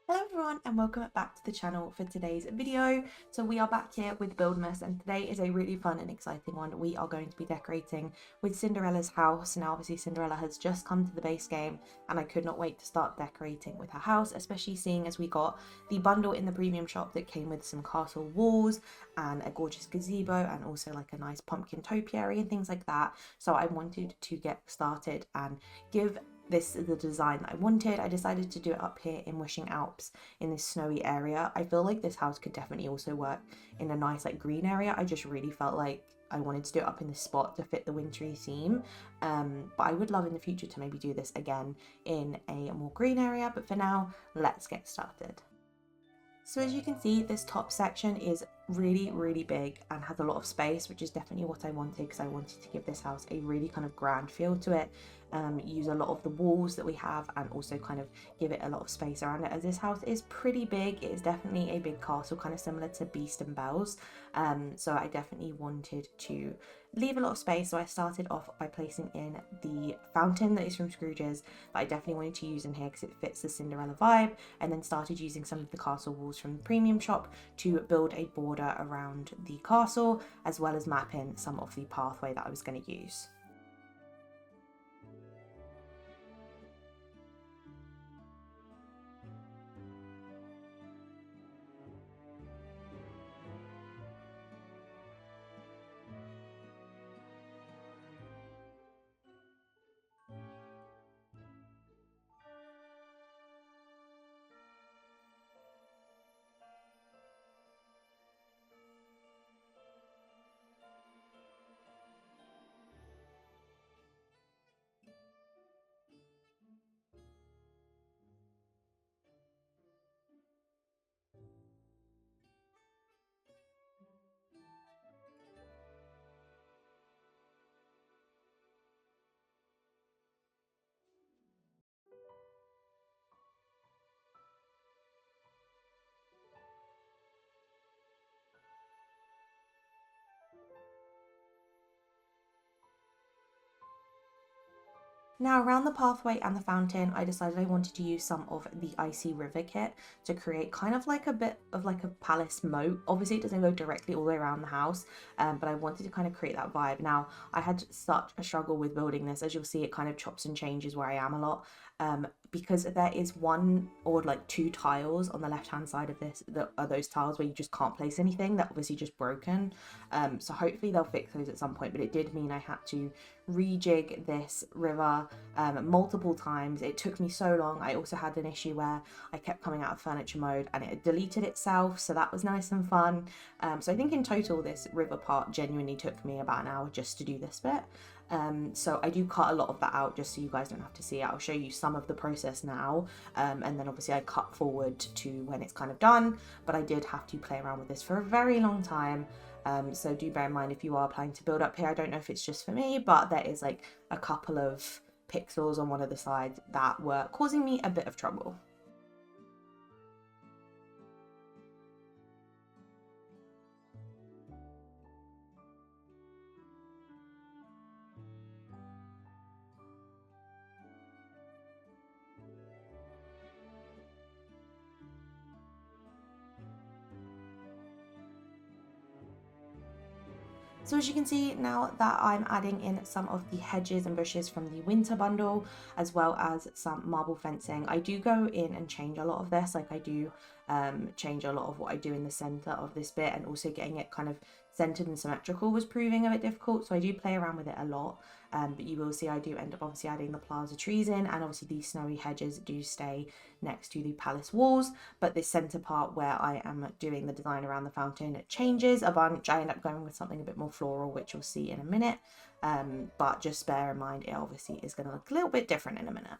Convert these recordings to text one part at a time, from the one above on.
Hello everyone and welcome back to the channel for today's video. So we are back here with Buildmas and today is a really fun and exciting one. We are going to be decorating with Cinderella's house. Now obviously Cinderella has just come to the base game and I could not wait to start decorating with her house, especially seeing as we got the bundle in the premium shop that came with some castle walls and a gorgeous gazebo and also like a nice pumpkin topiary and things like that. So I wanted to get started and give this is the design that I wanted. I decided to do it up here in Wishing Alps in this snowy area. I feel like this house could definitely also work in a nice like green area. I just really felt like I wanted to do it up in this spot to fit the wintry theme. But I would love in the future to maybe do this again in a more green area. But for now, let's get started. So as you can see, this top section is really big and has a lot of space, which is definitely what I wanted because I wanted to give this house a really kind of grand feel to it. Use a lot of the walls that we have and also kind of give it a lot of space around it, as this house is pretty big. It is definitely a big castle, kind of similar to Beast and Bells. So I definitely wanted to leave a lot of space. So I started off by placing in the fountain that is from Scrooge's that I definitely wanted to use in here because it fits the Cinderella vibe, and then started using some of the castle walls from the premium shop to build a border around the castle, as well as map in some of the pathway that I was going to use. Now around the pathway and the fountain, I decided I wanted to use some of the Icy River kit to create kind of like a bit of like a palace moat. Obviously it doesn't go directly all the way around the house, but I wanted to kind of create that vibe. Now I had such a struggle with building this. As you'll see, it kind of chops and changes where I am a lot. Because there is one or like two tiles on the left hand side of this that are those tiles where you just can't place anything. They're obviously just broken. So hopefully they'll fix those at some point, but it did mean I had to rejig this river multiple times. It took me so long. I also had an issue where I kept coming out of furniture mode and it deleted itself, so that was nice and fun. So I think in total this river part genuinely took me about an hour just to do this bit. So I do cut a lot of that out just so you guys don't have to see it. I'll show you some of the process now, and then obviously I cut forward to when it's kind of done, but I did have to play around with this for a very long time. So do bear in mind if you are planning to build up here. I don't know if it's just for me, but there is like a couple of pixels on one of the sides that were causing me a bit of trouble. So as you can see now that I'm adding in some of the hedges and bushes from the winter bundle, as well as some marble fencing, I do go in and change a lot of this. Like I do change a lot of what I do in the center of this bit, and also getting it kind of centered and symmetrical was proving a bit difficult. So I do play around with it a lot. But you will see I do end up obviously adding the plaza trees in, and obviously these snowy hedges do stay next to the palace walls. But this center part where I am doing the design around the fountain, it changes a bunch. I end up going with something a bit more floral, which you'll see in a minute. But just bear in mind, it obviously is going to look a little bit different in a minute.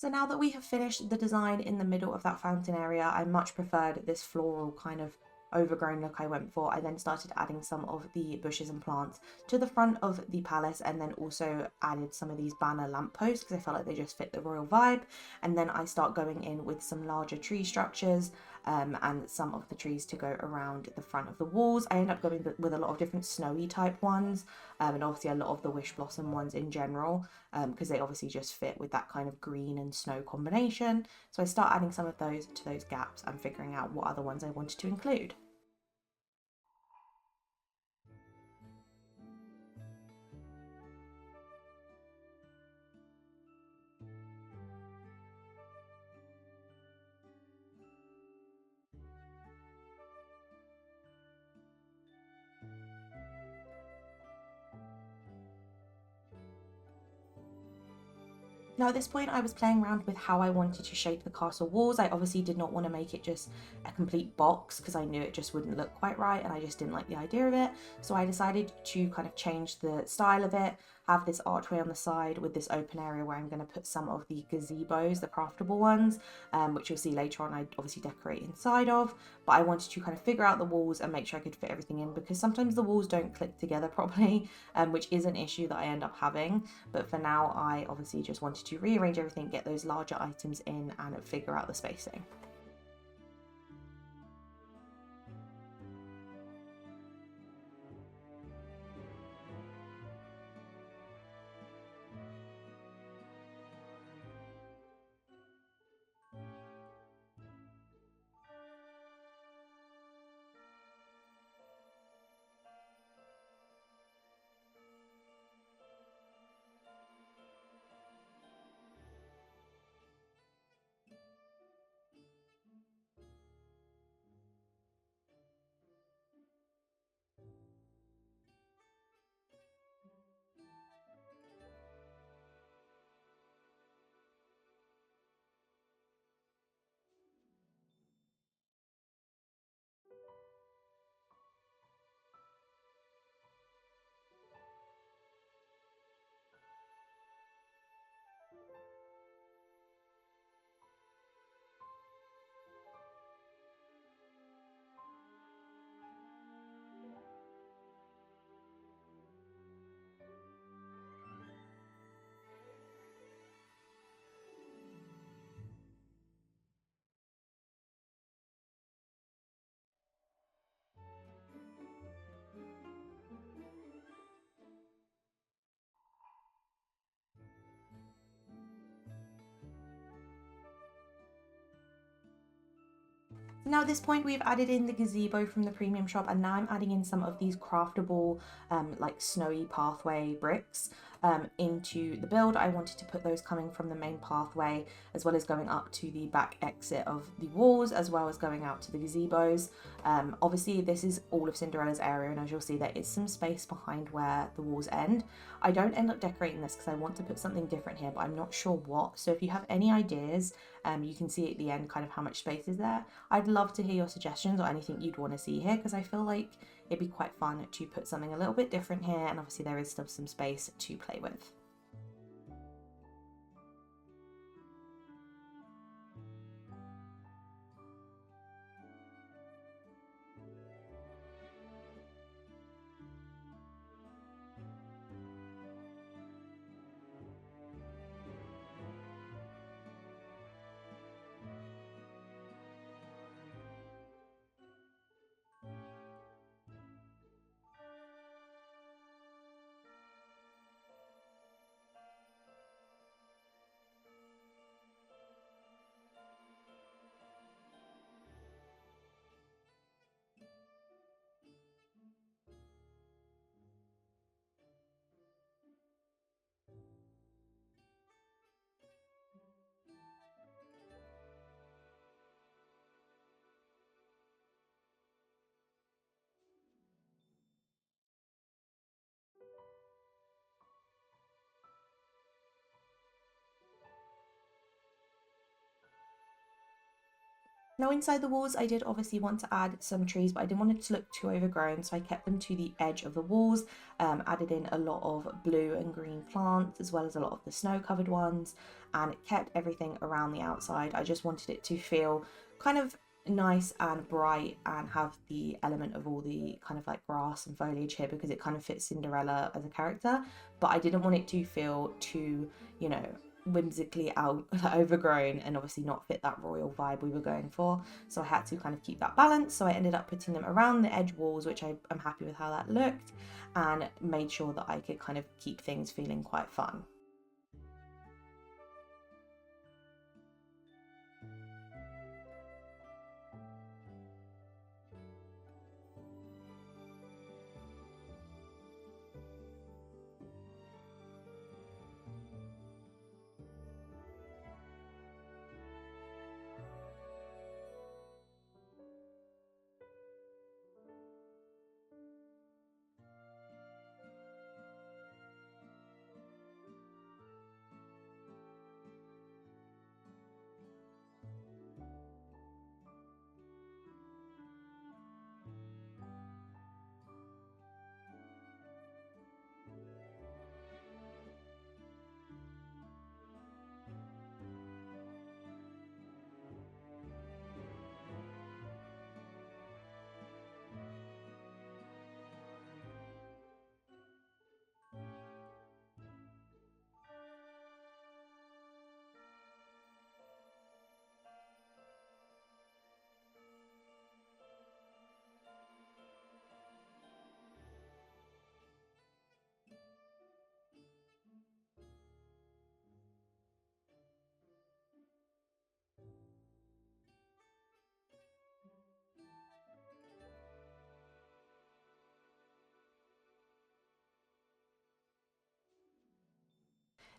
So now that we have finished the design in the middle of that fountain area, I much preferred this floral kind of overgrown look I went for. I then started adding some of the bushes and plants to the front of the palace, and then also added some of these banner lampposts because I felt like they just fit the royal vibe. And then I start going in with some larger tree structures and some of the trees to go around the front of the walls. I end up going with a lot of different snowy type ones, and obviously a lot of the wish blossom ones in general, because they obviously just fit with that kind of green and snow combination. So I start adding some of those to those gaps and figuring out what other ones I wanted to include. Now at this point I was playing around with how I wanted to shape the castle walls. I obviously did not want to make it just a complete box because I knew it just wouldn't look quite right and I just didn't like the idea of it. So I decided to kind of change the style of it, have this archway on the side with this open area where I'm going to put some of the gazebos, the craftable ones, which you'll see later on I obviously decorate inside of. But I wanted to kind of figure out the walls and make sure I could fit everything in, because sometimes the walls don't click together properly, which is an issue that I end up having. But for now I obviously just wanted to rearrange everything, get those larger items in and figure out the spacing. Now at this point we've added in the gazebo from the premium shop, and now I'm adding in some of these craftable like snowy pathway bricks into the build. I wanted to put those coming from the main pathway as well as going up to the back exit of the walls, as well as going out to the gazebos. Obviously this is all of Cinderella's area, and as you'll see there is some space behind where the walls end. I don't end up decorating this because I want to put something different here, but I'm not sure what. So if you have any ideas, you can see at the end kind of how much space is there. I'd love to hear your suggestions or anything you'd want to see here, because I feel like it'd be quite fun to put something a little bit different here, and obviously there is still some space to play with. Now inside the walls, I did obviously want to add some trees, but I didn't want it to look too overgrown, so I kept them to the edge of the walls, added in a lot of blue and green plants, as well as a lot of the snow-covered ones, and kept everything around the outside. I just wanted it to feel kind of nice and bright and have the element of all the kind of like grass and foliage here because it kind of fits Cinderella as a character, but I didn't want it to feel too, you know, whimsically out overgrown and obviously not fit that royal vibe we were going for, so I had to kind of keep that balance. So I ended up putting them around the edge walls, which I'm happy with how that looked, and made sure that I could kind of keep things feeling quite fun.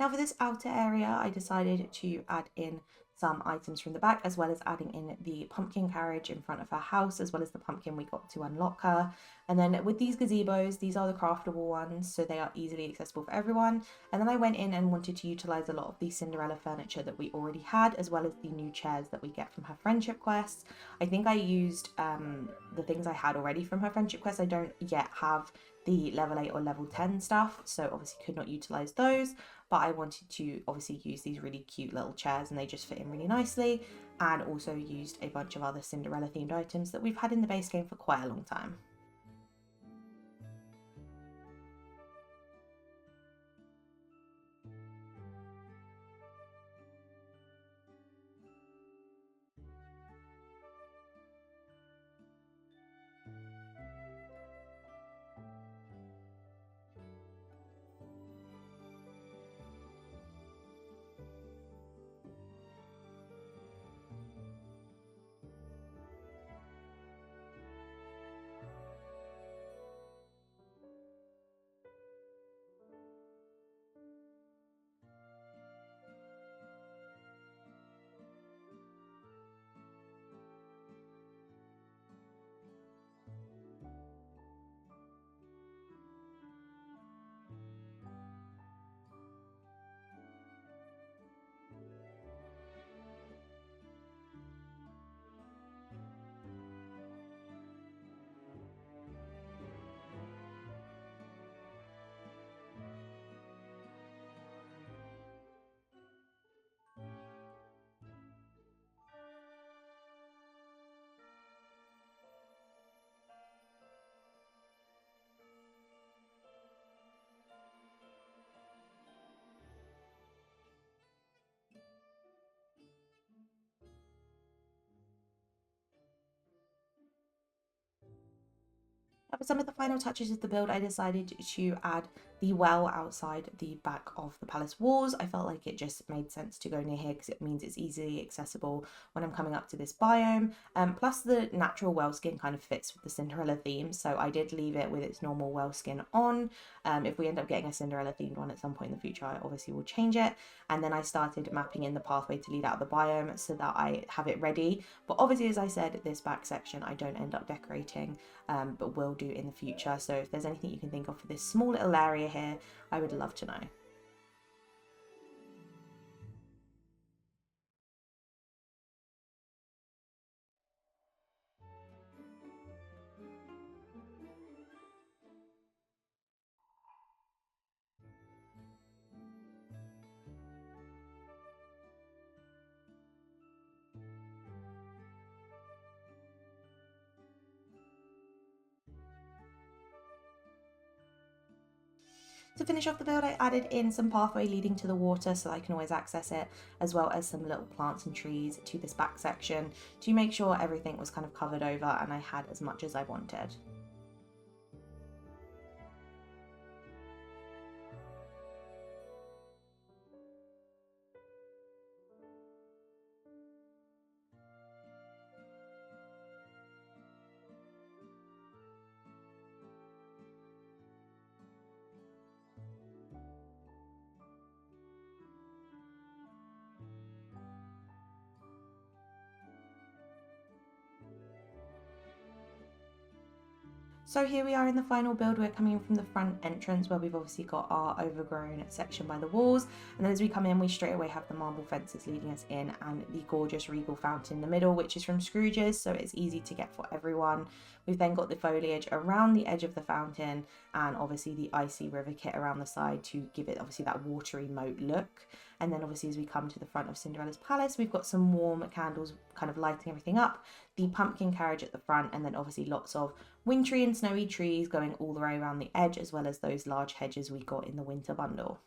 Now for this outer area, I decided to add in some items from the back, as well as adding in the pumpkin carriage in front of her house, as well as the pumpkin we got to unlock her. And then with these gazebos, these are the craftable ones, so they are easily accessible for everyone. And then I went in and wanted to utilize a lot of the Cinderella furniture that we already had, as well as the new chairs that we get from her friendship quests. I think I used the things I had already from her friendship quest. I don't yet have the level 8 or level 10 stuff, so obviously could not utilize those, but I wanted to obviously use these really cute little chairs and they just fit in really nicely, and also used a bunch of other Cinderella themed items that we've had in the base game for quite a long time. For some of the final touches of the build, I decided to add the well outside the back of the palace walls. I felt like it just made sense to go near here because it means it's easily accessible when I'm coming up to this biome. Plus the natural well skin kind of fits with the Cinderella theme, so I did leave it with its normal well skin on. If we end up getting a Cinderella themed one at some point in the future, I obviously will change it. And then I started mapping in the pathway to lead out of the biome so that I have it ready. But obviously, as I said, this back section I don't end up decorating, but will do in the future. So if there's anything you can think of for this small little area here, I would love to know. To finish off the build, I added in some pathway leading to the water so I can always access it, as well as some little plants and trees to this back section to make sure everything was kind of covered over and I had as much as I wanted. So here we are in the final build. We're coming in from the front entrance where we've obviously got our overgrown section by the walls, and then as we come in we straight away have the marble fences leading us in and the gorgeous regal fountain in the middle, which is from Scrooge's, so it's easy to get for everyone. We've then got the foliage around the edge of the fountain and obviously the icy river kit around the side to give it obviously that watery moat look. And then obviously as we come to the front of Cinderella's palace, we've got some warm candles kind of lighting everything up, the pumpkin carriage at the front, and then obviously lots of wintry and snowy trees going all the way around the edge, as well as those large hedges we got in the winter bundle.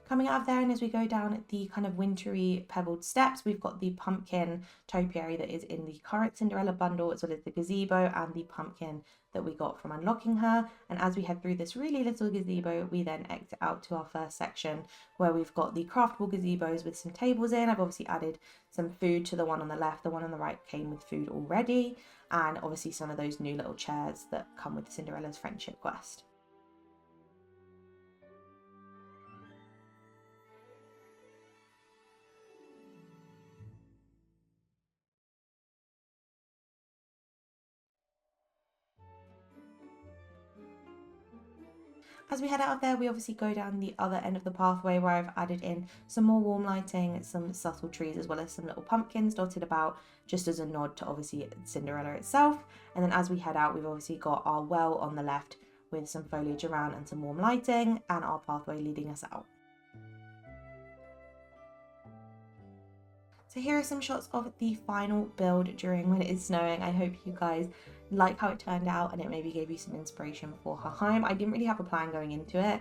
Coming out of there, and as we go down the kind of wintry pebbled steps, we've got the pumpkin topiary that is in the current Cinderella bundle, as well as the gazebo and the pumpkin that we got from unlocking her. And as we head through this really little gazebo, we then exit out to our first section where we've got the craftable gazebos with some tables in. I've obviously added some food to the one on the left. The one on the right came with food already, and obviously some of those new little chairs that come with Cinderella's friendship quest. As we head out of there, we obviously go down the other end of the pathway where I've added in some more warm lighting, some subtle trees, as well as some little pumpkins dotted about, just as a nod to obviously Cinderella itself. And then as we head out, we've obviously got our well on the left with some foliage around and some warm lighting, and our pathway leading us out. So here are some shots of the final build during when it is snowing. I hope you guys like how it turned out and it maybe gave you some inspiration for her home. I didn't really have a plan going into it,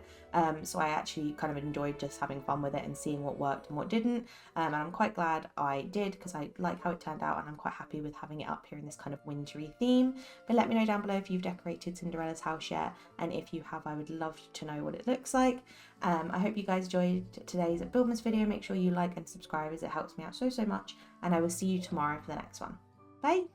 so I actually kind of enjoyed just having fun with it and seeing what worked and what didn't, and I'm quite glad I did because I like how it turned out and I'm quite happy with having it up here in this kind of wintry theme. But let me know down below if you've decorated Cinderella's house yet, and if you have, I would love to know what it looks like. I hope you guys enjoyed today's Buildmas video. Make sure you like and subscribe as it helps me out so much, and I will see you tomorrow for the next one. Bye!